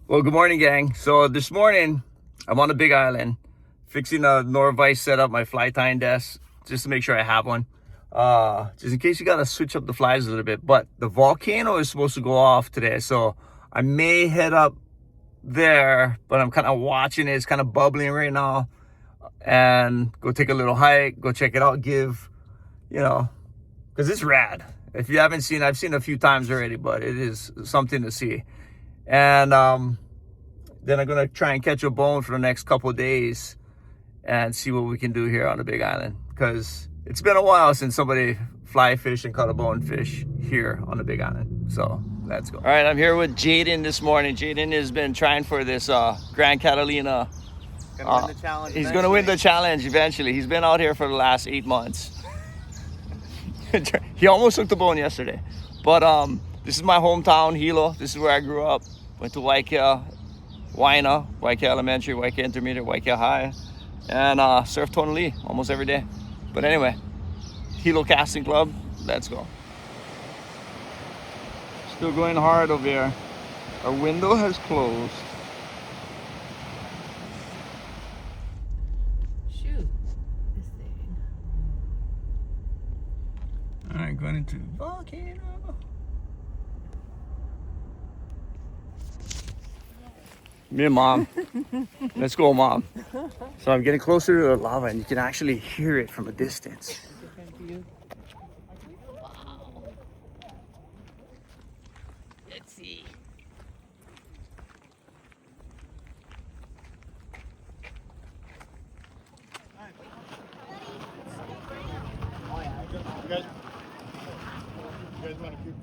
Well, good morning, gang. So this morning, I'm on the Big Island, fixing a Norvise setup, my fly tying desk, just to make sure I have one. Just in case you gotta switch up the flies a little bit. But the volcano is supposed to go off today, so I may head up there, but I'm kind of watching it. It's kind of bubbling right now. And go take a little hike, go check it out, because it's rad. If you haven't seen, I've seen it a few times already, but it is something to see. And then I'm gonna try and catch a bone for the next couple of days and see what we can do here on the Big Island, because it's been a while since somebody fly fish and caught a bonefish here on the Big Island. So let's go. All right, I'm here with Jaden this morning. Jaden has been trying for this Grand Catalina. Gonna win the challenge he's gonna win the challenge eventually. He's been out here for the last 8 months. He almost took the bone yesterday. But this is my hometown, Hilo. This is where I grew up. Went to Waikea Elementary, Waikea Intermediate, Waikea High, and surfed Tonali almost every day. But anyway, Hilo Casting Club, let's go. Still going hard over here. Our window has closed. Shoot, this thing. All right, going into volcano. Me and Mom. Let's go, Mom. So I'm getting closer to the lava and you can actually hear it from a distance. Wow. Let's see. You guys want to keep?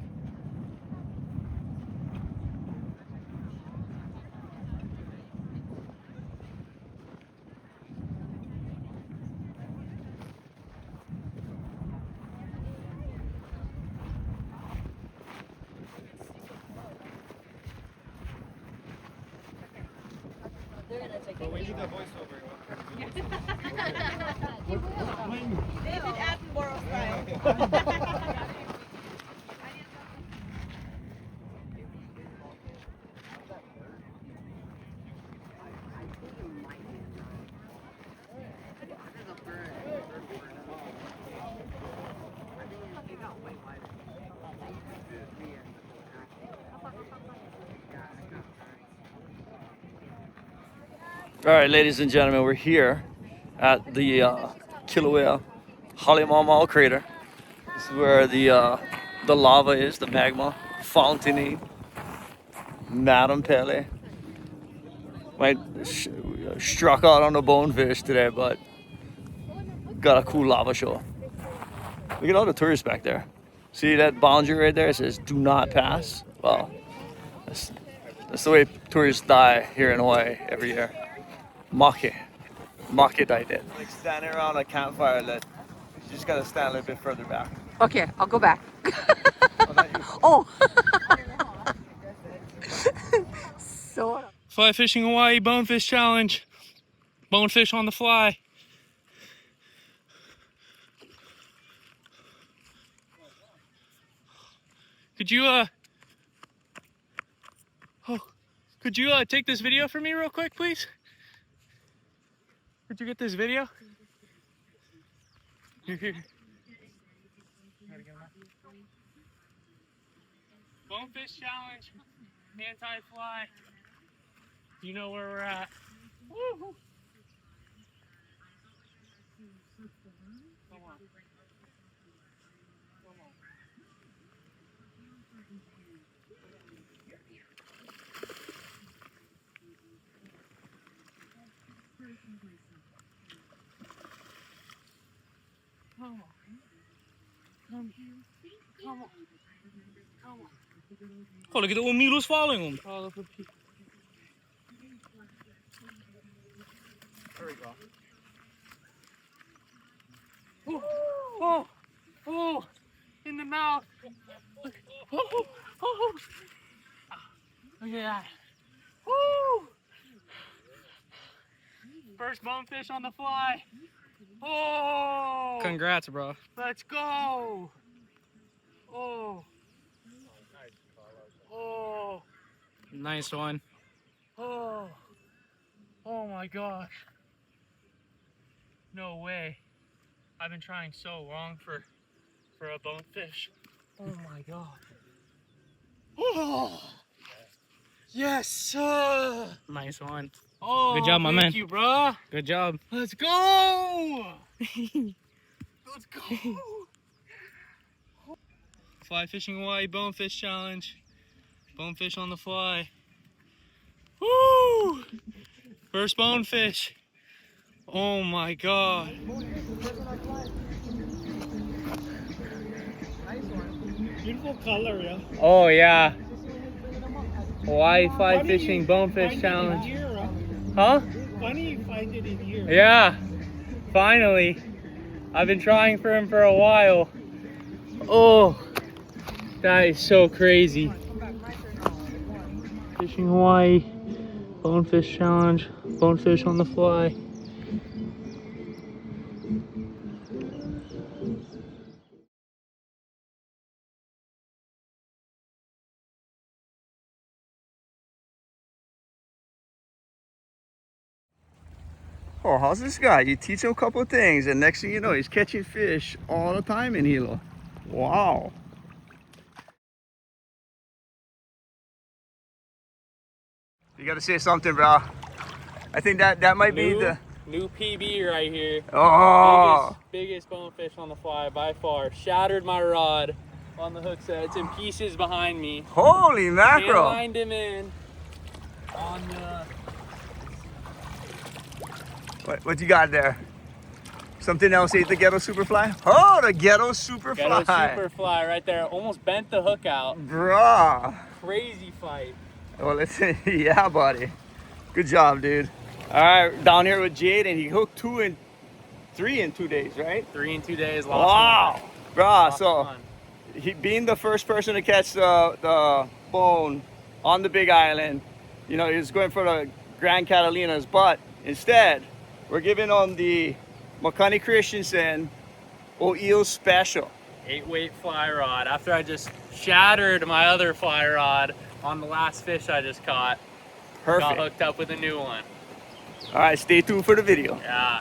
But we need the voiceover. David Attenborough style. All right, ladies and gentlemen, we're here at the Kilauea Halimamau crater. This is where the lava is, the magma fountaining. Madam Pele. Might struck out on the bonefish today, but got a cool lava show. Look at all the tourists back there. See that boundary right there? It says "Do not pass." Well, that's the way tourists die here in Hawaii every year. Make died it. Like standing around a campfire, you just gotta stand a little bit further back. Okay, I'll go back. Oh, So. Fly fishing Hawaii bonefish challenge. Bonefish on the fly. Could you take this video for me real quick, please? Could you get this video? Bonefish challenge, anti-fly. You know where we're at. Woo-hoo. Come on. Come on. Come on. Come on. Come on. Come on. Oh, look at the old Milo's following him. Oh, look at There we go. Oh, oh, in the mouth. Oh, oh. Look at that. Woo! First bonefish on the fly. Oh! Congrats, bro. Let's go. Oh. Oh. Nice one. my gosh. No way. I've been trying so long for a bonefish. Oh my god. Oh! Yes, sir! Nice one. Oh, good job, my man. Thank you, bro. Good job. Let's go! Let's go! Fly fishing Hawaii bonefish challenge. Bonefish on the fly. Woo! First bonefish. Oh my god. Beautiful color, yeah. Oh yeah. Hawaii fly fishing bonefish challenge. Here, Huh? funny you find it in here. Yeah. Finally. I've been trying for him for a while. Oh, that is so crazy. Fishing Hawaii bonefish challenge. Bonefish on the fly. Oh, how's this guy? You teach him a couple of things, and next thing you know, he's catching fish all the time in Hilo. Wow. You gotta say something, bro. I think that might be the New PB right here. oh. Biggest bonefish on the fly by far. Shattered my rod on the hook set. It's in pieces behind me. Holy mackerel! Lined him in on the. What you got there? Something else ate the ghetto superfly? Oh, the ghetto superfly. Ghetto superfly right there. Almost bent the hook out. Bruh. Crazy fight. Well, let's yeah, buddy. Good job, dude. All right, down here with Jaden. He hooked 2 and 3 in 2 days, right? 3 in 2 days. Wow. Bruh, so one. he being the first person to catch the bone on the Big Island, you know, he was going for the Grand Catalinas, but instead, we're giving him the Makani Christensen Oio Special. 8-weight fly rod. After I just shattered my other fly rod on the last fish I just caught. Perfect. Got hooked up with a new one. All right, stay tuned for the video. Yeah.